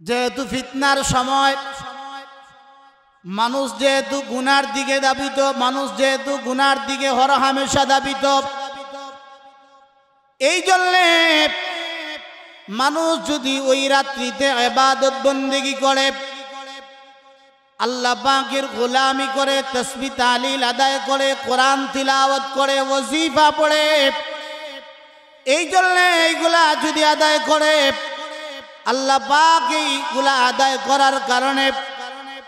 যেহেতু ফিতনার সময়, মানুষ যেহেতু গুনার দিকে ধাবিত, মানুষ যেহেতু গুনার দিকে হরহামেশা ধাবিত, এই জন্যে মানুষ যদি ওই রাত্রিতে ইবাদত বন্দেগী করে, আল্লাহ পাকের গোলামি করে, তাসবিহ তাহলিল আদায় করে, কোরআন তিলাওয়াত করে, ওয়াজিফা পড়ে, এই জন্যে এইগুলা যদি আদায় করে, আল্লাহ পাক এইগুলা আদায় করার কারণে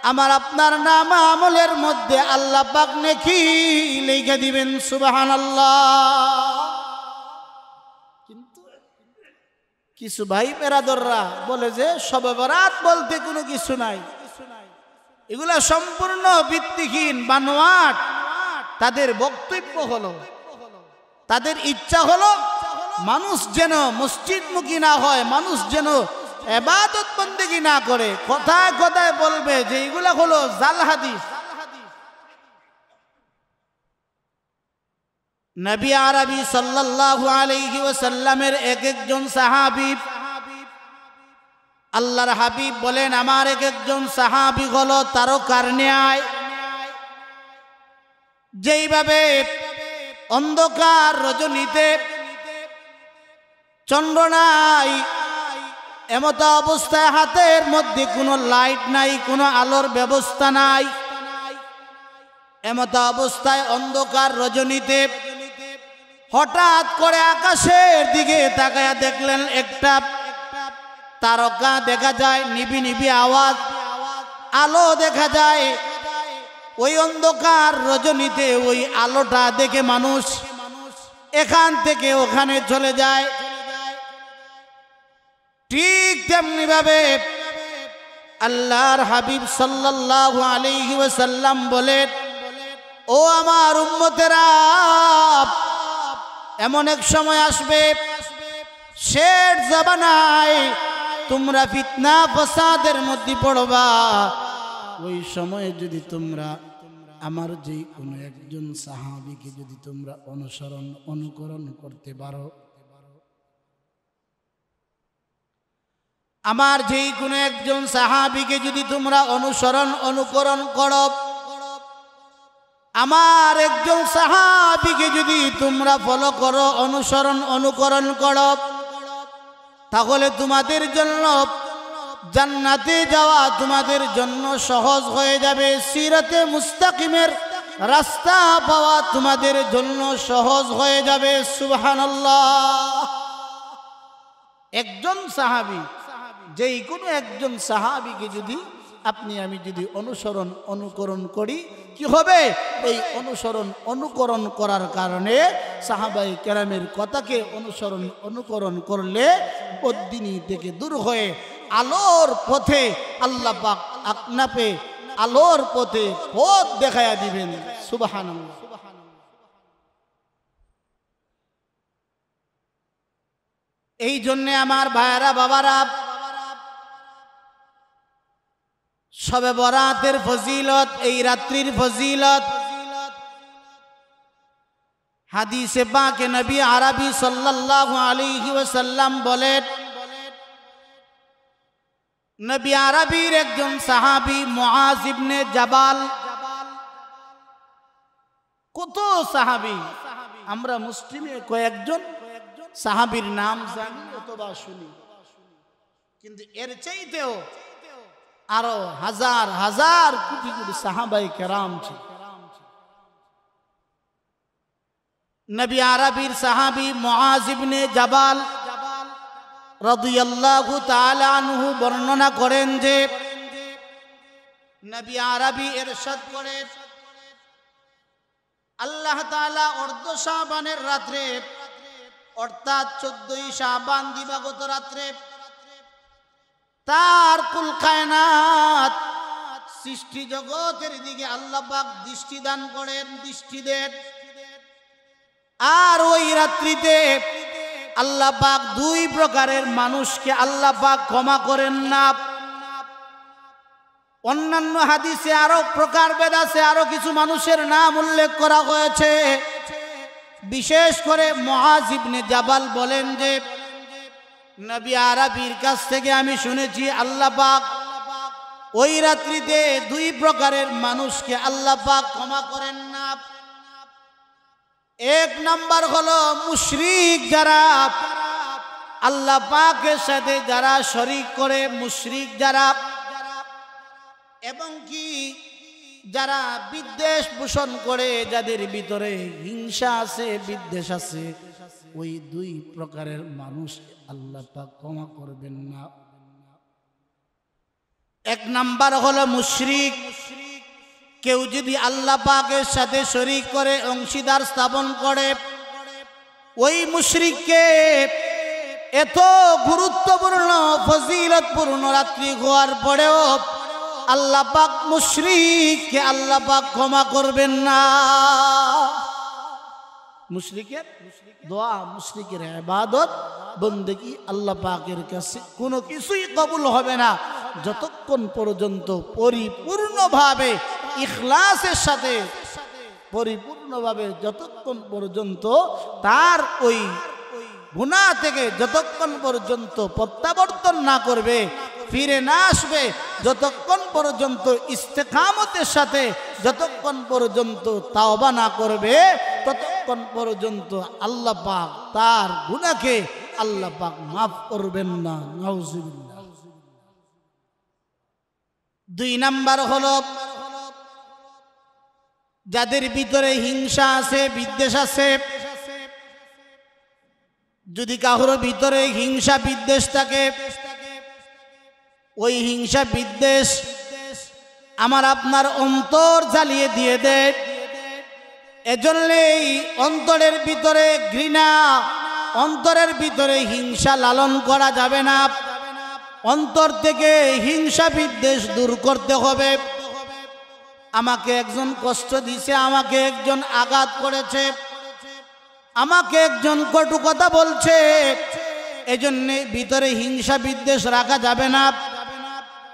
আমার আপনার নাম আমলের মধ্যে আল্লাহ পাক নেকি লিখে দিবেন। সুবহানাল্লাহ। কিন্তু কিছু ভাই বেরাদররা বলে যে শবে বরাত বলতে কোনো কিছু নাই, এগুলা সম্পূর্ণ ভিত্তিহীন বানোয়াট। তাদের বক্তব্য হলো, তাদের ইচ্ছা হলো মানুষ যেন মসজিদমুখী না হয়, মানুষ যেন ইবাদত বন্দেগী না করে। কথায় কথায় বলবে যে এগুলা হলো জাল হাদিস। নবী আরবি সাল্লাল্লাহু আলাইহি ওয়াসাল্লামের একজন সাহাবী, আল্লাহর হাবিব বলেন আমার একজন সাহাবী হলো তারকার ন্যায়। যেইভাবে অন্ধকার রজনীতে চন্দ্র নাই, এমত অবস্থায় হাতের মধ্যে কোনো লাইট নাই, কোনো আলোর ব্যবস্থা নাই, এমত অবস্থায় অন্ধকার রজনীতে হঠাৎ করে আকাশের দিকে তাকায়া দেখলেন একটা তারকা দেখা যায়, নিবি নিবি আওয়াজ, আলো দেখা যায়। ওই অন্ধকার রজনীতে ওই আলোটা দেখে মানুষ এখান থেকে ওখানে চলে যায়। ঠিক তেমনি ভাবে আল্লাহর হাবিব সাল্লাল্লাহু আলাইহি ওয়াসাল্লাম বলেন, ও আমার উম্মতেরা, এমন এক সময় আসবে শেষ জামানায় তোমরা ফিতনা ফাসাদের মধ্যে পড়বা। ওই সময়ে যদি তোমরা আমার যে কোনো একজন সাহাবীকে যদি তোমরা অনুকরণ করতে পারো, আমার যেই কোনো একজন সাহাবীকে যদি তোমরা অনুকরণ করো, আমার একজন সাহাবীকে যদি তোমরা ফলো করো, অনুকরণ করো, তাহলে তোমাদের জন্য জান্নাতে যাওয়া তোমাদের জন্য সহজ হয়ে যাবে। সিরাতে মুস্তাকিমের রাস্তা পাওয়া তোমাদের জন্য সহজ হয়ে যাবে। সুবহানাল্লাহ। একজন সাহাবী, যেই কোনো একজন সাহাবীকে যদি আপনি আমি যদি অনুকরণ করি, কি হবে? এই অনুকরণ করার কারণে সাহাবায়ে কেরামের কথাকে অনুকরণ করলে বদদিনী থেকে দূর হয়ে আলোর পথে আল্লাহ পাক আপনাকে আলোর পথে পথ দেখায়া দিবেন। সুবহানাল্লাহ। এই জন্যে আমার ভাইয়েরা বাবারা, শবে বরাতের ফজিলত, এই রাত্রির ফজিলত হাদিসে পাকে নবী আরবি সাল্লাল্লাহু আলাইহি ওয়াসাল্লাম বলেন, নবী আরবির একজন সাহাবী মুআজ ইবনে জাবাল, কত সাহাবী আমরা মুসলিমে কয়েকজন সাহাবীর নাম জানি অথবা শুনি, কিন্তু এর চাইতেও আরো হাজার হাজার কোটি কোটি সাহাবায়ে কেরাম ছিল। নবী আরবির সাহাবী মুআজ ইবনে জাবাল রাদিয়াল্লাহু তাআলা আনহু বর্ণনা করেন যে নবী আরবি ইরশাদ করেন, আল্লাহ তাআলা অর্ধ শাবানের রাত্রে, অর্থাৎ 14ই শাবান দিবাগত রাত্রে তার কুল কায়নাত সৃষ্টি জগতের দিকে আল্লাহ পাক দৃষ্টি দান করেন, দৃষ্টি দেন। আর ওই রাত্রিতে আল্লাহ পাক দুই প্রকারের মানুষকে আল্লাহ পাক ক্ষমা করেন না। অন্যান্য হাদিসে আরো প্রকারভেদ আছে, আরো কিছু মানুষের নাম উল্লেখ করা হয়েছে। বিশেষ করে মুআজ ইবনে জাবাল বলেন যে নবী আরবীর কাছ থেকে আমি শুনেছি আল্লাহ পাক ওই রাত্রিতে দুই প্রকারের মানুষকে আল্লাহ পাক ক্ষমা করেন না। এক নাম্বার হলো মুশরিক, যারা আল্লাহ পাকের সাথে যারা শরীক করে, মুশরিক যারা, এবং কি যারা বিদ্বেষ পোষণ করে, যাদের ভিতরে হিংসা আছে, বিদ্বেষ আছে, ওই দুই প্রকারের মানুষ আল্লাহ পাক ক্ষমা করবেন না। এক নাম্বার হলো মুশরিক। কেউ যদি আল্লাহ পাকের সাথে শরীক করে, অংশীদার স্থাপন করে, ওই মুশরিককে এত গুরুত্বপূর্ণ ফজিলতপূর্ণ রাত্রি হওয়ার পরেও আল্লাহ পাক মুশরিককে আল্লাহ পাক ক্ষমা করবেন না। মুশরিকের দোয়া, মুশরিকের ইবাদত বন্দেগী আল্লাহ পাকের কাছে কোনো কিছুই কবুল হবে না যতক্ষণ পর্যন্ত পরিপূর্ণভাবে ইখলাসের সাথে, পরিপূর্ণভাবে যতক্ষণ পর্যন্ত তার ওই গুনাহ থেকে যতক্ষণ পর্যন্ত প্রত্যাবর্তন না করবে, ফিরে না আসবে, যতক্ষণ পর্যন্ত ইস্তেকামতের সাথে যতক্ষণ পর্যন্ত তাওবা না করবে, ততক্ষণ পর্যন্ত আল্লাহ পাক তার গুনাহকে আল্লাহ পাক মাফ করবেন না। নাউজুবিল্লাহ। দুই নাম্বার হলো যাদের ভিতরে হিংসা আছে, বিদ্বেষ আছে। যদি কারোর ভিতরে হিংসা বিদ্বেষ থাকে, ওই হিংসা বিদ্বেষ আমার আপনার অন্তর জ্বালিয়ে দিয়ে দেয়। এজন্যই অন্তরের ভিতরে ঘৃণা, অন্তরের ভিতরে হিংসা লালন করা যাবে না। অন্তর থেকে হিংসা বিদ্বেষ দূর করতে হবে। আমাকে একজন কষ্ট দিয়েছে, আমাকে একজন আঘাত করেছে, আমাকে একজন কটু কথা বলছে, এজন্য ভিতরে হিংসা বিদ্বেষ রাখা যাবে না।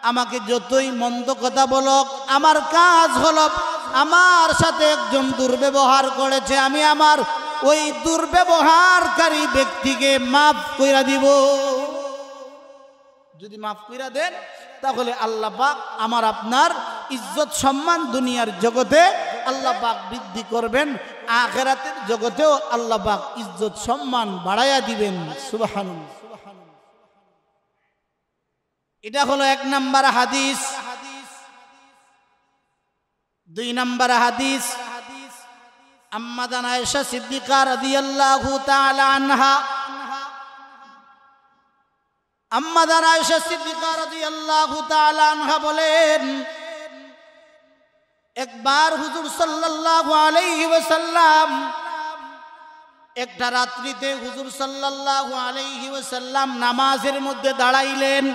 আমাকে যতই মন্দ কথা বলক, আমার কাজ হলো আমার সাথে একজন দুর্ব্যবহার করেছে, আমি আমার ওই দুর্ব্যবহারকারী ব্যক্তিকে মাফ কইরা দিব। যদি মাফ কইরা দেন তাহলে আল্লাহ পাক আমার আপনার ইজ্জত সম্মান দুনিয়ার জগতে আল্লাহ পাক বৃদ্ধি করবেন, আখিরাতের জগতেও আল্লাহ পাক ইজ্জত সম্মান বাড়াইয়া দিবেন। সুবহানাল্লাহ। এটা হলো এক নাম্বার হাদিস। দুই নাম্বার হাদিস, আম্মা জান আয়েশা সিদ্দিকা রাদিয়াল্লাহু তাআলা আনহা, আম্মা জান আয়েশা সিদ্দিকা রাদিয়াল্লাহু তাআলা আনহা বলেন, একবার হুজুর সাল্লাল্লাহু আলাইহি ওয়াসাল্লাম একটা রাত্রিতে হুজুর সাল্লাল্লাহু আলাইহি ওয়াসাল্লাম নামাজের মধ্যে দাঁড়াইলেন।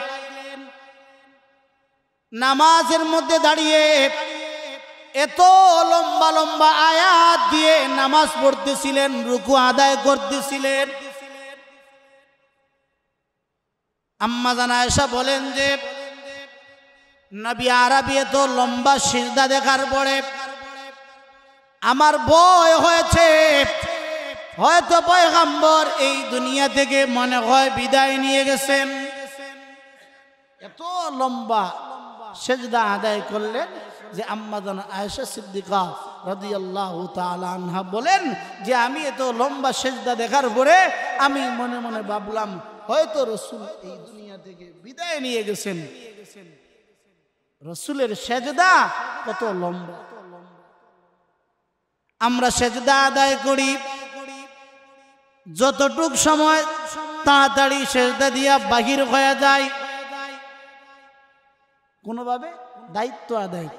নামাজের মধ্যে দাঁড়িয়ে এত লম্বা লম্বা আয়াত দিয়ে নামাজ পড়তেছিলেন, রুকু আদায় করতেছিলেন। আম্মা জান আয়েশা বলেন যে নবী আরবী এত লম্বা সিজদা দেখার পরে আমার ভয় হয়েছে, হয়তো পয়গম্বর এই দুনিয়া থেকে মনে হয় বিদায় নিয়ে গেছেন। এত লম্বা সিজদা আদায় করলেন যে আম্মা জান আয়েশা সিদ্দিকা রাদিয়াল্লাহু তাআলা আনহা বলেন যে আমি এত লম্বা সিজদা দেখার পরে আমি মনে মনে ভাবলাম হয়তো রাসূল এই দুনিয়া থেকে বিদায় নিয়ে গেছেন। রাসূলের সিজদা কত লম্বা। আমরা সিজদা আদায় করি, যতটুক সময় তাড়াতাড়ি সিজদা দিয়া বাহির হয়ে যায়, কোনোভাবে দায়িত্ব আদায়।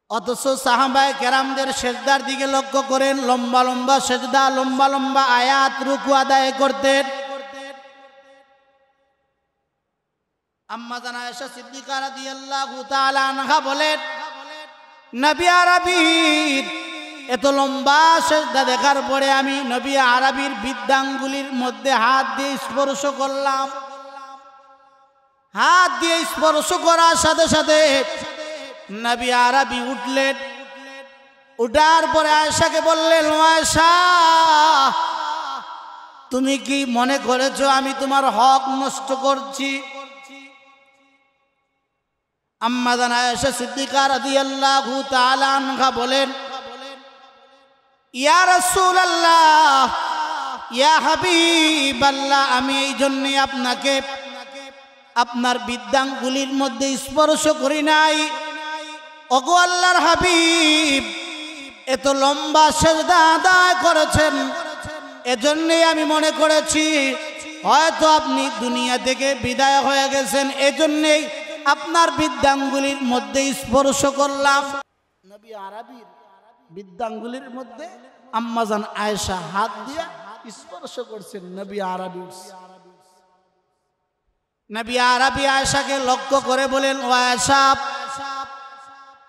অথচ সাহাবায়ে কেরামদের সিজদার দিকে লক্ষ্য করেন, লম্বা লম্বা সিজদা, লম্বা লম্বা আয়াত, রুকু আদায় করতেন। আম্মা জান আয়েশা সিদ্দিকা রাদিয়াল্লাহু তাআলা আনহা বলেন, নবী আরবীর এত লম্বা সিজদা দেখার পরে আমি নবী আরবীর বৃদ্ধাঙ্গুলির মধ্যে হাত দিয়ে স্পর্শ করলাম। হাত দিয়ে স্পর্শ করার সাথে সাথে নবী আরবী উঠলেন। উঠার পরে আয়েশাকে বললেন, আয়েশা তুমি কি মনে করেছো আমি তোমার হক নষ্ট করছি? আম্মা জান আয়েশা সিদ্দিকা রাদিয়াল্লাহু তাআলা আনহা বলেন, ইয়া রাসূলুল্লাহ, ইয়া হাবিবাল্লাহ, আমি এই জন্য আপনাকে আপনার বিদ্যাঙ্গুলির মধ্যে স্পর্শ করি নাই। ওগো আল্লাহর হাবিব, এত লম্বা সেজদা আদায় করেছেন, এজন্যই আমি মনে করেছি হয়তো আপনি দুনিয়া থেকে বিদায় হয়ে গেছেন, এজন্যই আপনার বিদ্যাঙ্গুলির মধ্যে স্পর্শ করলাম। নবী আরবির বিদ্যাঙ্গুলির মধ্যে আম্মাজান আয়েশা হাত দিয়ে স্পর্শ করছেন। নবী আরবি আয়েশাকে লক্ষ্য করে বলেন, ও আয়েশা,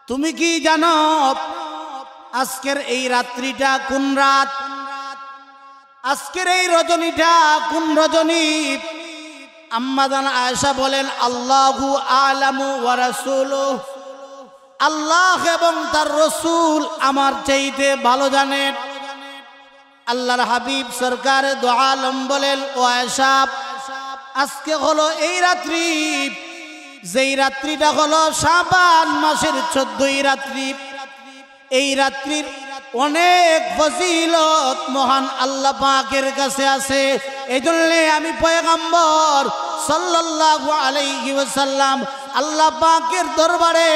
তুমি কি জানো আজকের এই রাত্রিটা কোন রাত? আজকের এই রজনীটা কোন রজনী? আম্মাজান আয়েশা বলেন, আল্লাহু আ'লামু ওয়া রাসূলুহু, আল্লাহ এবং তার রাসূল আমার চাইতে ভালো জানেন। আল্লাহর হাবিব সরকার দু আলম বলেন, ও আয়েশা, আজকে হলো এই রাত্রি, যেই রাত্রিটা হলো শাবান মাসের 14ই রাত্রি। এই রাত্রির অনেক ফজিলত মহান আল্লাহ পাকের কাছে আছে। এজন্য আমি পয়গম্বর সাল্লাল্লাহু আলাইহি ওয়াসাল্লাম আল্লাহ পাকের দরবারে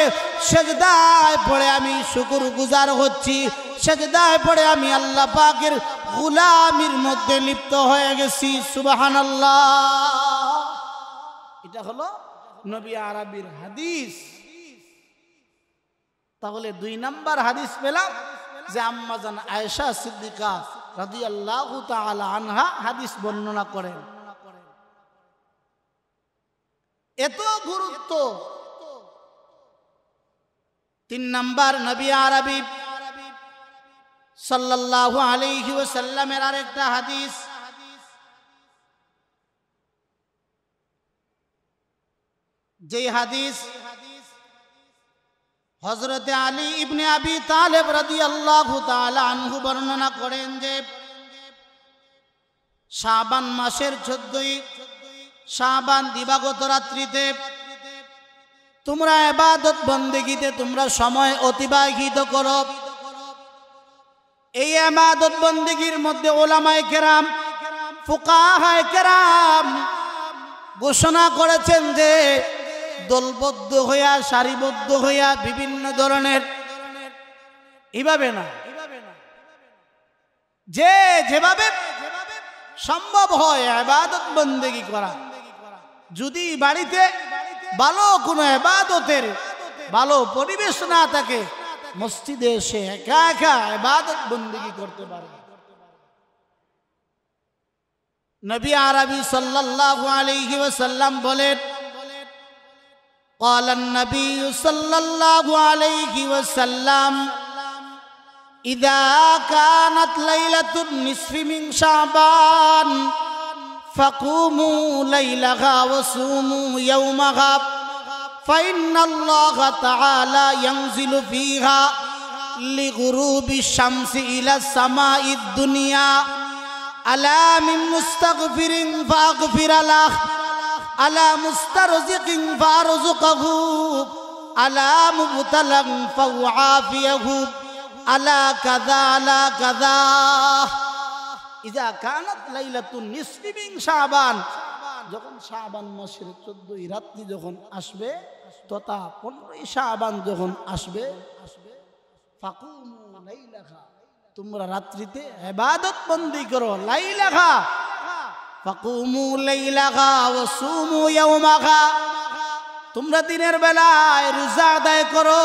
সেজদায় পড়ে আমি শুকরগুজার হচ্ছি, সেজদায় পড়ে আমি আল্লাহ পাকের গোলামির মধ্যে লিপ্ত হয়ে গেছি। সুবহানাল্লাহ। এটা হলো নবী আরবির হাদিস। তাহলে 2 নাম্বার হাদিস পেলাম যে আম্মাজান আয়েশা সিদ্দিকা রাদিয়াল্লাহু তাআলা আনহা হাদিস বর্ণনা করেন। এত গুরুত্ব। 3 নাম্বার নবী আরবি সাল্লাল্লাহু আলাইহি ওয়াসাল্লামের আরেকটা হাদিস, যেই হাদিস হযরতে আলী ইবনে আবি তালেব রাদিয়াল্লাহু তাআলা আনহু বর্ণনা করেন যে শাবান মাসের 14ই শাবান দিবাগত রাত্রিতে তোমরা ইবাদত বন্দেগীতে তোমরা সময় অতিবাহিত করো। এই ইবাদত বন্দেগীর মধ্যে উলামায়ে কেরাম, ফুকাহায়ে কেরাম ঘোষণা করেছেন যে দলবদ্ধ হইয়া সারিবদ্ধ হইয়া বিভিন্ন ধরনের, এইভাবে না, যে যেভাবে সম্ভব হয় ইবাদত বন্দেগী করা। যদি বাড়িতে ভালো কোনো ইবাদতের ভালো পরিবেশ না থাকে, মসজিদে এসে একা একা ইবাদত বন্দেগী করতে পারে। নবী আরবি সাল্লাল্লাহু আলাইহি ওয়াসাল্লাম বলেন, قال النبي صلى الله عليه وسلم إذا كانت ليلة النصف من شعبان فقوموا ليلها وصوموا يومها فإن الله تعالى ينزل فيها لغروب الشمس إلى السماء الدنيا ألا من مستغفر فأغفر له আলা মুস্তারজিকিন ফারযুকহু আলা মুবতালান ফাউআফিয়াহু আলা কাযা আলা কাযা। ইযা কানাত লাইলাতুন নিসফি মিন শাবান, যখন শাবান মাসের 14ই রাত্রি যখন আসবে তথা 15ই শাবান যখন আসবে, ফাকুমু লাইলাহা, তোমরা রাত্রিতে ইবাদত বন্দেগী করো। লাইলাহা ফাকুমু লাইলাহা ওয়া সুমু ইয়াওমাহা, তোমরা দিনের বেলায় রোজা আদায় করো।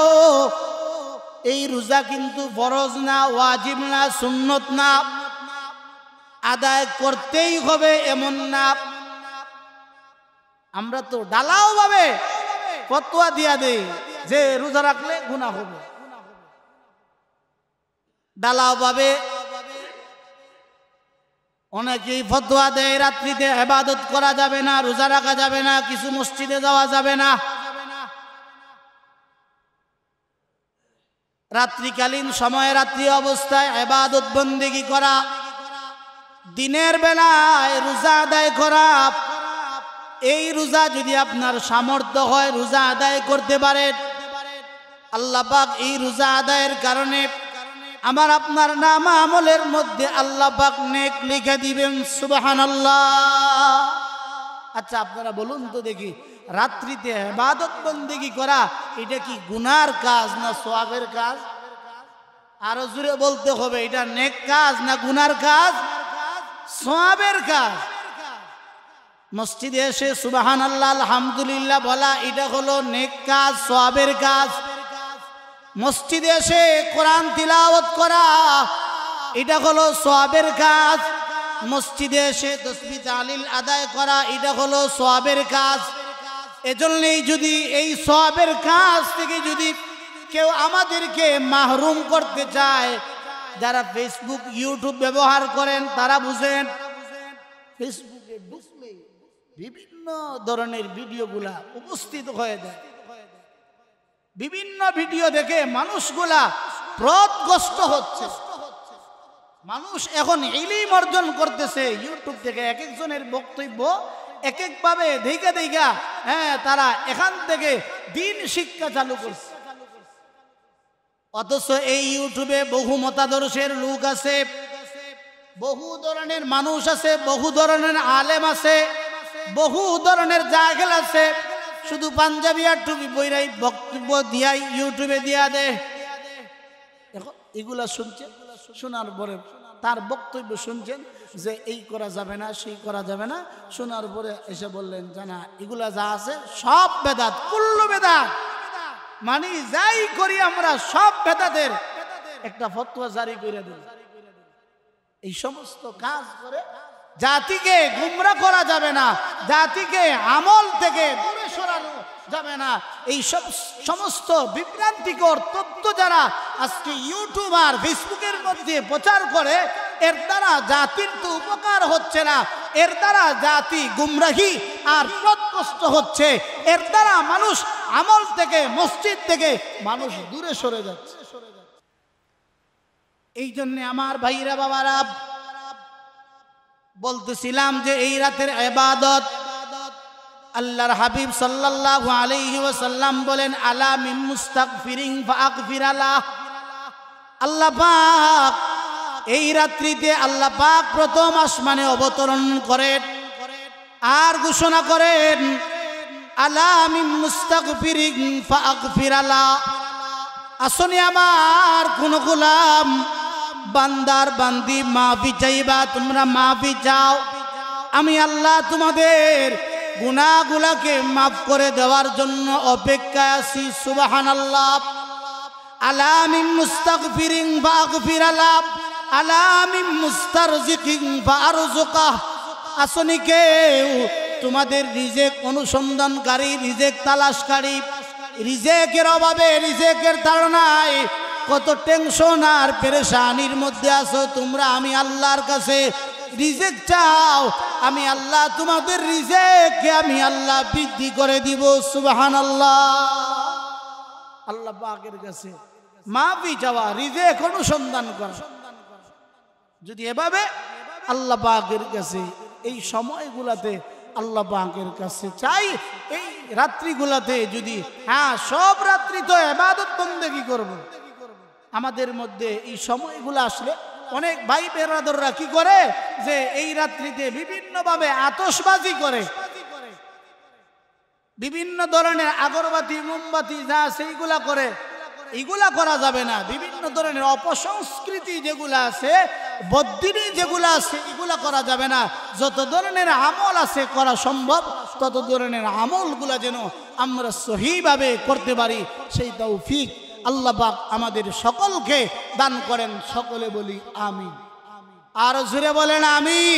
এই রোজা কিন্তু ফরজ না, ওয়াজিব না, সুন্নত না, আদায় করতেই হবে এমন না। আমরা তো ডালাও ভাবে ফতোয়া দিয়া দেই যে রোজা রাখলে গুনাহ হবে, ডালাও ভাবে অনেকেই ফতোয়া দেয় রাত্রিতে ইবাদত করা যাবে না, রোজা রাখা যাবে না, কিছু মসজিদে যাওয়া যাবে না। রাত্রিকালীন সময়ে রাত্রি অবস্থায় ইবাদত বন্দেগী করা দিনের বেলায় রোজা আদায় করা, এই রোজা যদি আপনার সামর্থ্য হয় রোজা আদায় করতে পারেন, আল্লাহ পাক এই রোজা আদায়ের কারণে আমার আপনার নাম আমলের মধ্যে আল্লাহ পাক নেক লিখে দিবেন। সুবহানাল্লাহ। আচ্ছা আপনারা বলুন তো দেখি, রাত্রিতে ইবাদত বন্দেগী করা এটা কি গুনার কাজ না সওয়াবের কাজ? আরো জোরে বলতে হবে, এটা নেক কাজ না গুনার কাজ? সওয়াবের কাজ। মসজিদে এসে সুবহানাল্লাহ আলহামদুলিল্লাহ বলা এটা হলো নেক কাজ, সওয়াবের কাজ। মসজিদে এসে কোরআন তিলাওয়াত করা এটা হলো সওয়াবের কাজ। মসজিদে এসে তাসবিহ তাহলিল আদায় করা এটা হলো সওয়াবের কাজ। এজন্যই যদি এই সওয়াবের কাজ থেকে যদি কেউ আমাদেরকে মাহরুম করতে চায়, যারা ফেসবুক ইউটিউব ব্যবহার করেন তারা বুঝেন, ফেসবুকে ঢুকলে বিভিন্ন ধরনের ভিডিওগুলা উপস্থিত হয়ে যায়। বিভিন্ন ভিডিও দেখে মানুষগুলা প্রদগ্রস্ত হচ্ছে। মানুষ এখন ইলম অর্জন করতেছে ইউটিউব থেকে, এক একজনের বক্তব্য এক একভাবে দেখা দেখা তারা এখান থেকে দিন শিক্ষা চালু করছে। অথচ এই ইউটিউবে বহু মতাদর্শের লোক আছে, বহু ধরনের মানুষ আছে, বহু ধরনের আলেম আছে, বহু ধরনের জাহেল আছে। শুধু পাঞ্জাবি আর টুপি বইরাই বক্তব্য দিয়াই ইউটিউবে দিয়া দেয়। এগুলা শুনছেন, শোনার পরে তার বক্তব্য শুনছেন যে এই করা যাবে না, সেই করা যাবে না। শোনার পরে এসে বললেন জানা এগুলা যা আছে সব বেদাত, কুল্লু বেদাত, মানে যাই করি আমরা সব বেদাতের একটা ফতোয়া জারি করে দেন। এই সমস্ত কাজ করে জাতিকে গুমরা করা যাবে না, জাতিকে আমল থেকে দূরে সরানো যাবে না। এই সব সমস্ত বিভ্রান্তিকর তথ্য যারা আজকে ইউটিউব আর ফেসবুকের মধ্যে প্রচার করে, এর দ্বারা জাতির তো উপকার হচ্ছে না, এর দ্বারা জাতি গুমরাহি আর পথভ্রষ্ট হচ্ছে। এর দ্বারা মানুষ আমল থেকে, মসজিদ থেকে মানুষ দূরে সরে যাচ্ছে। এই জন্য আমার ভাইরা বাবারা বলতেছিলাম যে এই রাতের ইবাদত আল্লাহর হাবিব সাল্লাল্লাহু আলাইহি ওয়াসাল্লাম বলেন আলা মিন মুস্তাগফিরিন ফাগফির আলাহ। আল্লাহ পাক এই রাত্রিতে আল্লাহ পাক প্রথম আসমানে অবতরণ করেন আর ঘোষণা করেন আলা মিন মুস্তাগফিরিন ফাগফির আলাহ। আসলে আমার কোন গোলাম বান্দার বান্দি মাফি চাইবা, তোমরা মাফি চাও, আমি আল্লাহ তোমাদের গুনাহগুলোকে মাফ করে দেওয়ার জন্য অপেক্ষায় আছি। সুবহানাল্লাহ। আলা মিন মুস্তাগফিরিন ফাগফির আলাহ, আলা মিন মুস্তারজিকিন ফারজুকাহ। আসলে কেউ তোমাদের রিজিক অনুসন্ধানকারী, রিজিক তালাশকারী, রিজিকের অভাবে, রিজিকের তাড়নায় কত টেনশন আর পেরেশানির মধ্যে আছো তোমরা, আমি আল্লাহর কাছে রিজিক চাও, আমি আল্লাহ তোমাদের রিজিককে আমি আল্লাহ বৃদ্ধি করে দিব। সুবহানাল্লাহ। আল্লাহ পাকের কাছে মাফি চাওয়া, রিজিক অনুসন্ধান করা, যদি এভাবে আল্লাহ পাকের কাছে এই সময়গুলাতে আল্লাহ পাকের কাছে চাই, এই রাত্রিগুলাতে যদি সব রাত্রি তো ইবাদত বন্দেগী করব, আমাদের মধ্যে এই সময়গুলো আসলে অনেক ভাই বেরাদররা কি করে যে এই রাত্রিতে বিভিন্নভাবে আতশবাজি করে, বিভিন্ন ধরনের আগরবাতি মোমবাতি যা আছে এইগুলা করে। এগুলা করা যাবে না। বিভিন্ন ধরনের অপসংস্কৃতি যেগুলো আছে, বদ্দিনী যেগুলো আছে, এগুলা করা যাবে না। যত ধরনের আমল আছে করা সম্ভব তত ধরনের আমলগুলা যেন আমরা সহিভাবে করতে পারি, সেই তৌফিক আল্লাহ পাক আমাদের সকলকে দান করেন। সকলে বলি আমিন। আর জোরে বলেন আমিন।